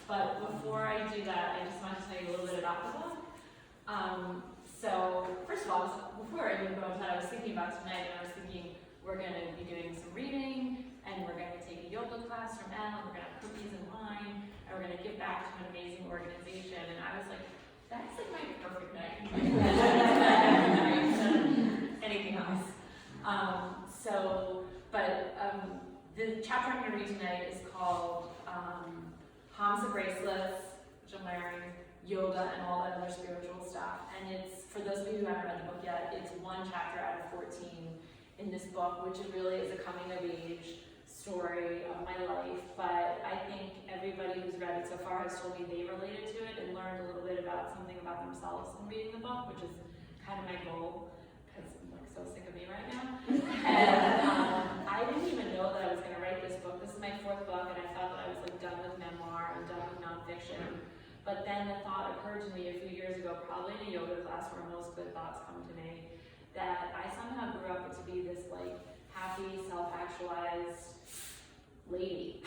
But before I do that, I just want to tell you a little bit about the book. So first of all, before I even go into that, I was thinking about tonight, and I was thinking we're going to be doing some reading, and we're going to take a yoga class from Elle, and we're going to have cookies and wine, and we're going to give back to an amazing organization. And I was like, that's like my perfect night. Anything else. The chapter I'm going to read tonight is called Hamsa Bracelets, which I'm wearing, yoga, and all that other spiritual stuff. And it's, for those of you who haven't read the book yet, it's one chapter out of 14 in this book, which really is a coming of age story of my life. But I think everybody who's read it so far has told me they related to it and learned a little bit about something about themselves in reading the book, which is kind of my goal, because I'm like so sick of me right now. And I didn't even know that I was going to write this book. This is my 4th book, and I thought that I was like done with memoir and done with nonfiction. But then the thought occurred to me a few years ago, probably in a yoga class where most good thoughts come to me, that I somehow grew up to be this like happy, self-actualized lady.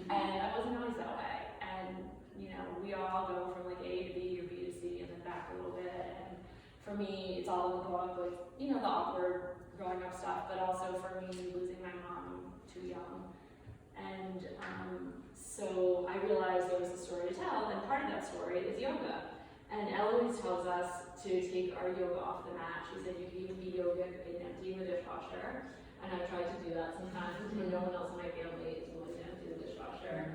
And I wasn't always that way. And you know, we all go from like A to B or B to C and then back a little bit. And for me, it's all in the book, like, you know, the awkward growing up stuff, but also for me, losing my mom too young. And so I realized there was a story to tell, and part of that story is yoga. And Elle always tells us to take our yoga off the mat. She said you can even be yogic and emptying the dishwasher. And I've tried to do that sometimes when no one else in my family is willing to empty the dishwasher.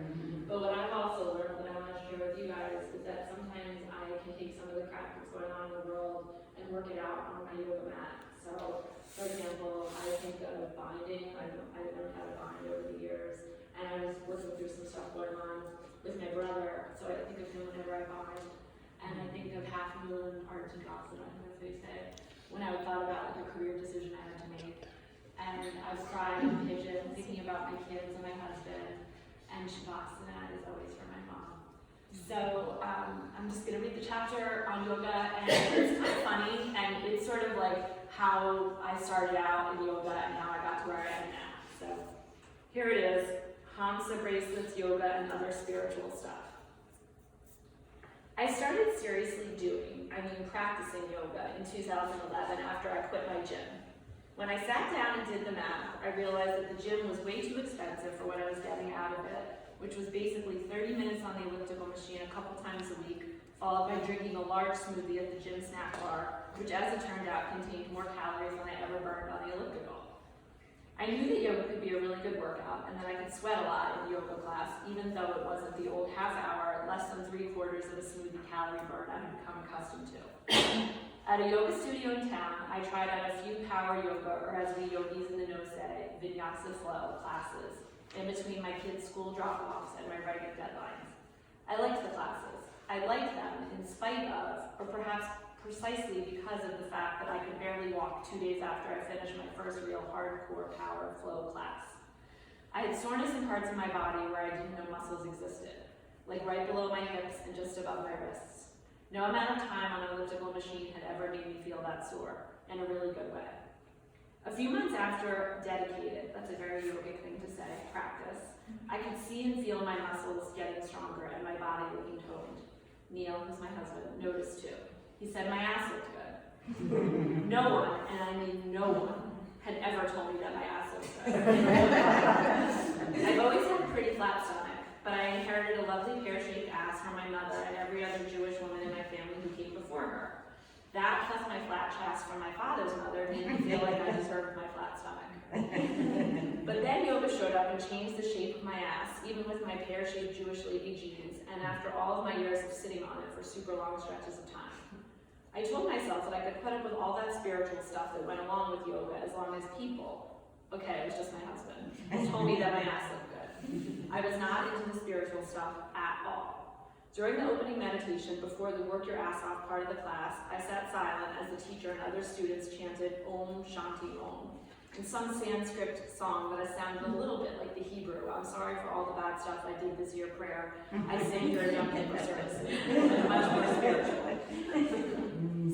But what I've also learned that I want to share with you guys is that sometimes I can take some of the crap that's going on in the world and work it out on my yoga mat. So, for example, I think of binding. I've learned how to bind over the years. And I was working through some stuff going on with my brother, so I think of him whenever I bind. And I think of half moon or Shavasana, as they say, when I thought about like a career decision I had to make. And I was crying in pigeon, thinking about my kids and my husband. And Shavasana is always for my mom. So I'm just going to read the chapter on yoga, and it's kind of funny, and it's sort of like how I started out in yoga and how I got to where I am now. So here it is, Hamsa Bracelets, yoga, and other spiritual stuff. I started seriously practicing yoga in 2011 after I quit my gym. When I sat down and did the math, I realized that the gym was way too expensive for what I was getting out of it, which was basically 30 minutes on the elliptical machine a couple times a week, followed by drinking a large smoothie at the gym snack bar, which as it turned out contained more calories than I ever burned on the elliptical. I knew that yoga could be a really good workout and that I could sweat a lot in the yoga class, even though it wasn't the old half hour, less than 3/4 of a smoothie calorie burn I had become accustomed to. At a yoga studio in town, I tried out a few power yoga, or as we yogis in the know say, vinyasa flow classes, in between my kids' school drop-offs and my writing deadlines. I liked the classes. I liked them in spite of, or perhaps precisely because of the fact that I could barely walk 2 days after I finished my first real hardcore power flow class. I had soreness in parts of my body where I didn't know muscles existed, like right below my hips and just above my wrists. No amount of time on an elliptical machine had ever made me feel that sore, in a really good way. A few months after dedicated, that's a very yogic thing to say, practice, I could see and feel my muscles getting stronger and my body looking toned. Neil, who's my husband, noticed too. He said my ass looked good. No one, and I mean no one, had ever told me that my ass looked good. I've always had a pretty flat stomach, but I inherited a lovely pear-shaped ass from my mother and every other Jewish woman in my family who came before her. That plus my flat chest from my father's mother made me feel like I deserved my flat stomach. But then yoga showed up and changed the shape of my ass, even with my pear-shaped Jewish lady jeans, and after all of my years of sitting on it for super long stretches of time. I told myself that I could put up with all that spiritual stuff that went along with yoga as long as people, okay, it was just my husband, told me that my ass looked good. I was not into the spiritual stuff at all. During the opening meditation, before the work your ass off part of the class, I sat silent as the teacher and other students chanted Om Shanti Om, in some Sanskrit song that sounded a little bit like the Hebrew. I'm sorry for all the bad stuff I did this year prayer. I sang during Yom Kippur services, much more spiritual.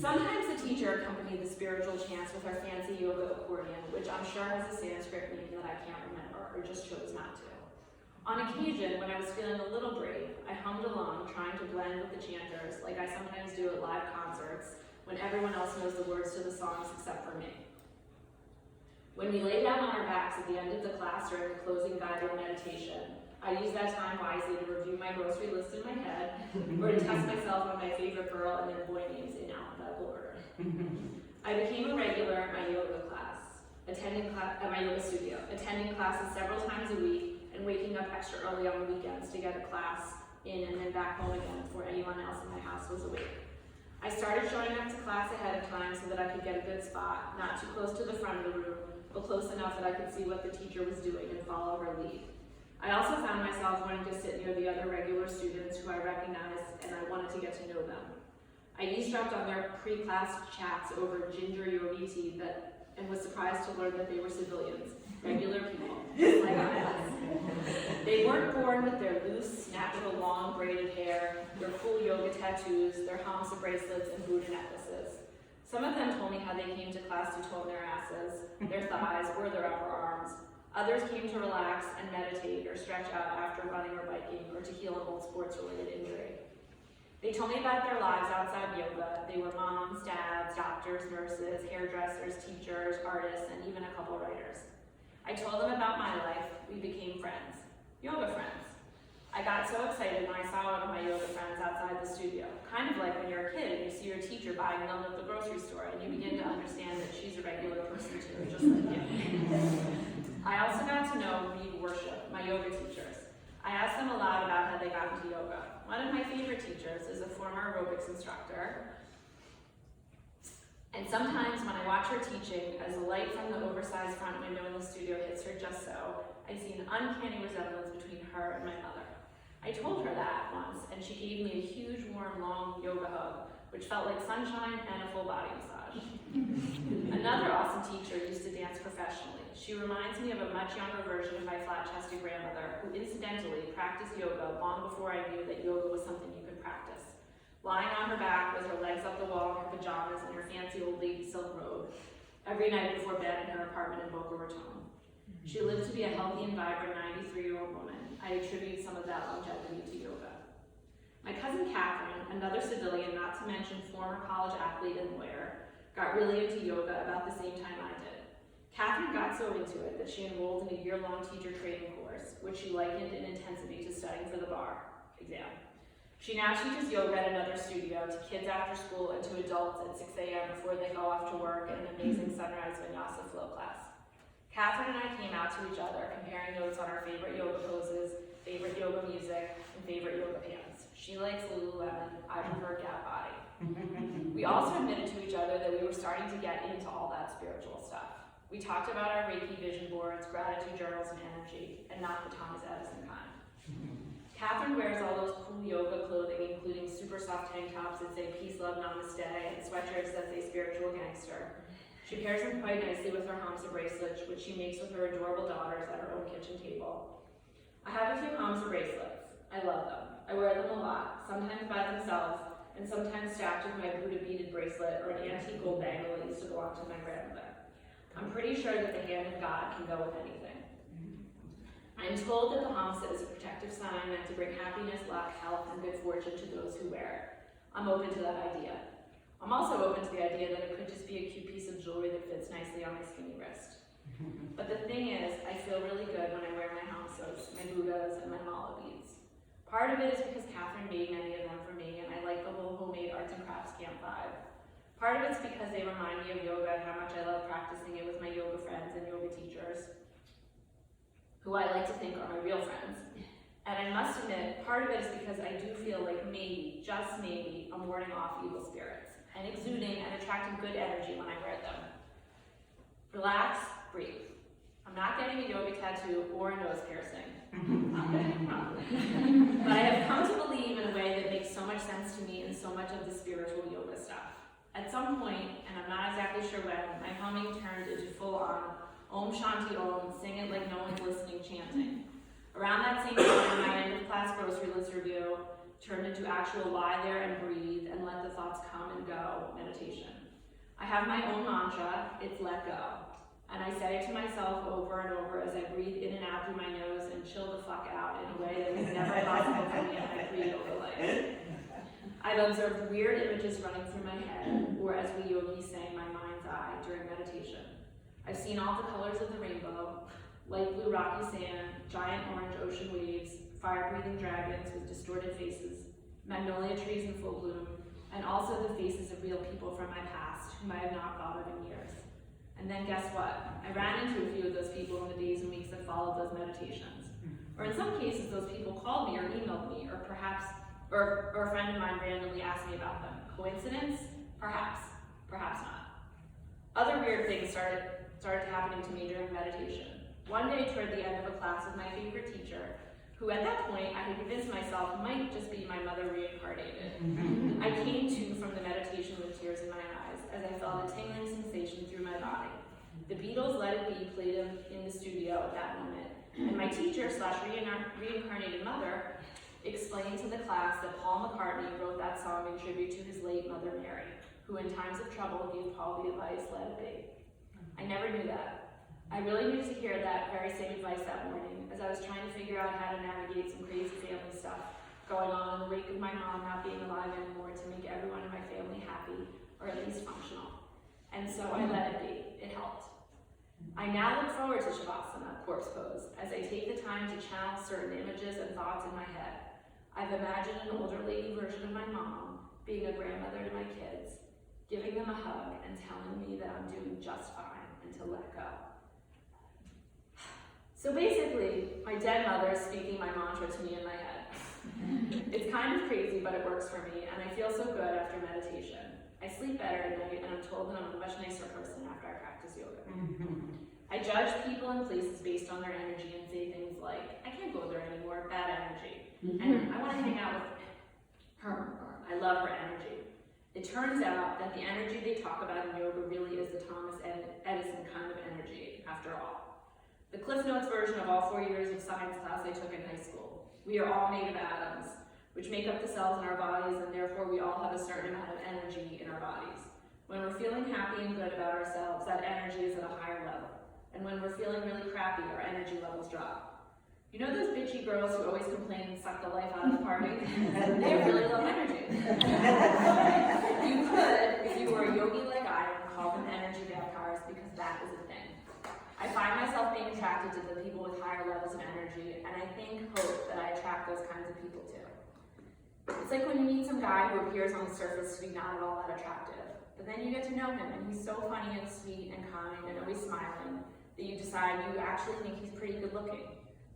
Sometimes the teacher accompanied the spiritual chants with her fancy yoga accordion, which I'm sure has a Sanskrit meaning that I can't remember, or just chose not to. On occasion, when I was feeling a little brave, I to blend with the chanters, like I sometimes do at live concerts, when everyone else knows the words to the songs except for me. When we lay down on our backs at the end of the class during the closing guided meditation, I use that time wisely to review my grocery list in my head, or to test myself on my favorite girl and then boy names in alphabetical order. I became a regular at my yoga class, at my yoga studio, attending classes several times a week and waking up extra early on the weekends to get a class in and then back home again before anyone else in my house was awake. I started showing up to class ahead of time so that I could get a good spot, not too close to the front of the room, but close enough that I could see what the teacher was doing and follow her lead. I also found myself wanting to sit near the other regular students who I recognized, and I wanted to get to know them. I eavesdropped on their pre-class chats over ginger yogi tea and was surprised to learn that they were civilians, regular people, just like I was. They weren't born with their loose, natural, long, braided hair, their cool yoga tattoos, their Hamsa bracelets, and Buddha necklaces. Some of them told me how they came to class to tone their asses, their thighs, or their upper arms. Others came to relax and meditate or stretch out after running or biking or to heal an old sports-related injury. They told me about their lives outside yoga. They were moms, dads, doctors, nurses, hairdressers, teachers, artists, and even a couple writers. I told them about my life. We became friends, yoga friends. I got so excited when I saw one of my yoga friends outside the studio, kind of like when you're a kid and you see your teacher buying milk at the grocery store and you begin to understand that she's a regular person too, just like you. I also got to know Reed Worship, my yoga teachers. I asked them a lot about how they got into yoga. One of my favorite teachers is a former aerobics instructor. And sometimes when I watch her teaching, as the light from the oversized front window in the studio hits her just so, I see an uncanny resemblance between her and my mother. I told her that once, and she gave me a huge, warm, long yoga hug, which felt like sunshine and a full body massage. Another awesome teacher used to dance professionally. She reminds me of a much younger version of my flat-chested grandmother, who incidentally practiced yoga long before I knew that yoga was something you could practice. Lying on her back with her legs up the wall in her pajamas and her fancy old lady silk robe, every night before bed in her apartment in Boca Raton. She lived to be a healthy and vibrant 93-year-old woman. I attribute some of that longevity to yoga. My cousin Catherine, another civilian, not to mention former college athlete and lawyer, got really into yoga about the same time I did. Catherine got so into it that she enrolled in a year-long teacher training course, which she likened in intensity to studying for the bar exam. She now teaches yoga at another studio to kids after school and to adults at 6 a.m. before they go off to work in an amazing sunrise vinyasa flow class. Catherine and I came out to each other, comparing notes on our favorite yoga poses, favorite yoga music, and favorite yoga pants. She likes Lululemon, I prefer Gap Body. We also admitted to each other that we were starting to get into all that spiritual stuff. We talked about our Reiki vision boards, gratitude journals, and energy, and not the Thomas Edison kind. Catherine wears all those cool yoga clothing, including super soft tank tops that say peace, love, namaste, and sweatshirts that say spiritual gangster. She pairs them quite nicely with her Hamsa bracelets, which she makes with her adorable daughters at her own kitchen table. I have a few Hamsa bracelets. I love them. I wear them a lot, sometimes by themselves, and sometimes stacked with my Buddha beaded bracelet or an antique gold bangle that used to belong to my grandmother. I'm pretty sure that the hand of God can go with anything. I'm told that the Hamsa is a protective sign meant to bring happiness, luck, health, and good fortune to those who wear it. I'm open to that idea. I'm also open to the idea that it could just be a cute piece of jewelry that fits nicely on my skinny wrist. But the thing is, I feel really good when I wear my Hamsas, my Buddhas, and my mala beads. Part of it is because Catherine made many of them for me, and I like the whole homemade arts and crafts camp vibe. Part of it's because they remind me of yoga and how much I love practicing it with my yoga friends and yoga teachers, who I like to think are my real friends. And I must admit, part of it is because I do feel like maybe, just maybe, I'm warding off evil spirits and exuding and attracting good energy when I wear them. Relax, breathe. I'm not getting a yoga tattoo or a nose piercing. But I have come to believe in a way that makes so much sense to me in so much of the spiritual yoga stuff. At some point, and I'm not exactly sure when, my humming turned into full-on Om Shanti Om, sing it like no one's listening chanting. Around that same time, my end-of-class grocery list review turned into actual lie there and breathe and let the thoughts come and go meditation. I have my own mantra, it's let go. And I say it to myself over and over as I breathe in and out through my nose and chill the fuck out in a way that was never possible for me in my pre-yoga life. I've observed weird images running through my head, or as we yogis say, my mind's eye during meditation. I've seen all the colors of the rainbow, light blue rocky sand, giant orange ocean waves, fire-breathing dragons with distorted faces, magnolia trees in full bloom, and also the faces of real people from my past whom I have not thought of in years. And then guess what? I ran into a few of those people in the days and weeks that followed those meditations. Or in some cases, those people called me or emailed me, or perhaps, or a friend of mine randomly asked me about them. Coincidence? Perhaps. Perhaps not. Other weird things started happening to me during meditation. One day toward the end of a class with my favorite teacher, who at that point I had convinced myself might just be my mother reincarnated. I came to from the meditation with tears in my eyes as I felt a tingling sensation through my body. The Beatles' Let It Be played in the studio at that moment, and my teacher / reincarnated mother explained to the class that Paul McCartney wrote that song in tribute to his late mother Mary, who in times of trouble gave Paul the advice, let it be. I never knew that. I really needed to hear that very same advice that morning as I was trying to figure out how to navigate some crazy family stuff going on in the wake of my mom not being alive anymore to make everyone in my family happy, or at least functional. And so I let it be. It helped. I now look forward to Shavasana, corpse pose, as I take the time to channel certain images and thoughts in my head. I've imagined an older lady version of my mom, being a grandmother to my kids, giving them a hug and telling me that I'm doing just fine and to let go. So basically, my dead mother is speaking my mantra to me in my head. It's kind of crazy, but it works for me, and I feel so good after meditation. I sleep better at night, and I'm told that I'm a much nicer person after I practice yoga. I judge people and places based on their energy and say things like, I can't go there anymore, bad energy. And I want to hang out with her. I love her energy. It turns out that the energy they talk about in yoga really is the Thomas Edison kind of energy, after all. The Cliff Notes version of all 4 years of science class I took in high school. We are all made of atoms, which make up the cells in our bodies, and therefore we all have a certain amount of energy in our bodies. When we're feeling happy and good about ourselves, that energy is at a higher level. And when we're feeling really crappy, our energy levels drop. You know those bitchy girls who always complain and suck the life out of the party? They have really low energy. You could, if you were a yogi like I am, call them energy vampires, because that is a thing. I find myself being attracted to the people with higher levels of energy, and I hope that I attract those kinds of people too. It's like when you meet some guy who appears on the surface to be not at all that attractive, but then you get to know him, and he's so funny and sweet and kind and always smiling that you decide you actually think he's pretty good looking.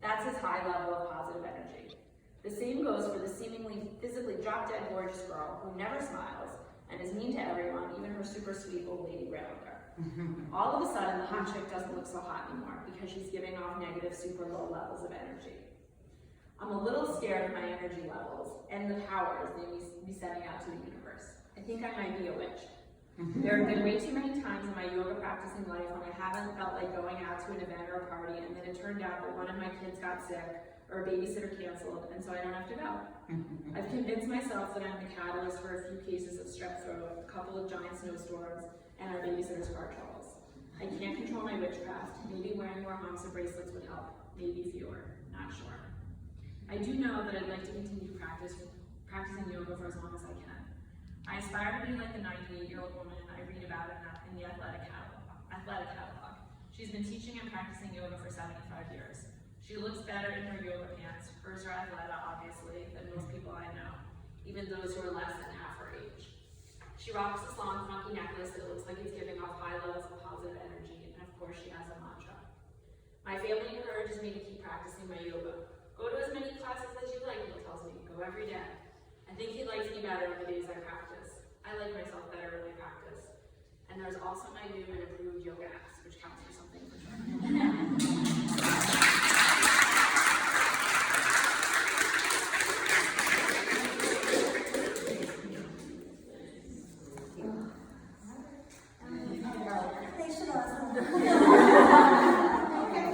That's his high level of positive energy. The same goes for the seemingly physically drop-dead gorgeous girl who never smiles and is mean to everyone, even her super sweet old lady grandmother. All of a sudden, the hot chick doesn't look so hot anymore because she's giving off negative, super low levels of energy. I'm a little scared of my energy levels and the powers they may be sending out to the universe. I think I might be a witch. There have been way too many times in my yoga practicing life when I haven't felt like going out to an event or a party, and then it turned out that one of my kids got sick or a babysitter canceled, and so I don't have to go. I've convinced myself that I'm the catalyst for a few cases of strep throat, a couple of giant snowstorms, and our babysitter's car troubles. I can't control my witchcraft. Maybe wearing more Hamsa bracelets would help. Maybe fewer. Not sure. I do know that I'd like to continue practicing yoga for as long as I can. I aspire to be like the 98-year-old woman I read about in the athletic catalog. She's been teaching and practicing yoga for 75 years. She looks better in her yoga pants. Hers are athleta, obviously, than most people I know, even those who are less than half her age. She rocks this long, funky necklace that looks like it's giving off high levels of positive energy, and of course she has a mantra. My family encourages me to keep practicing my yoga. Go to as many classes as you like, he tells me. Go every day. I think he likes me better on the days I practice. I like myself better when I practice. And there's also my new and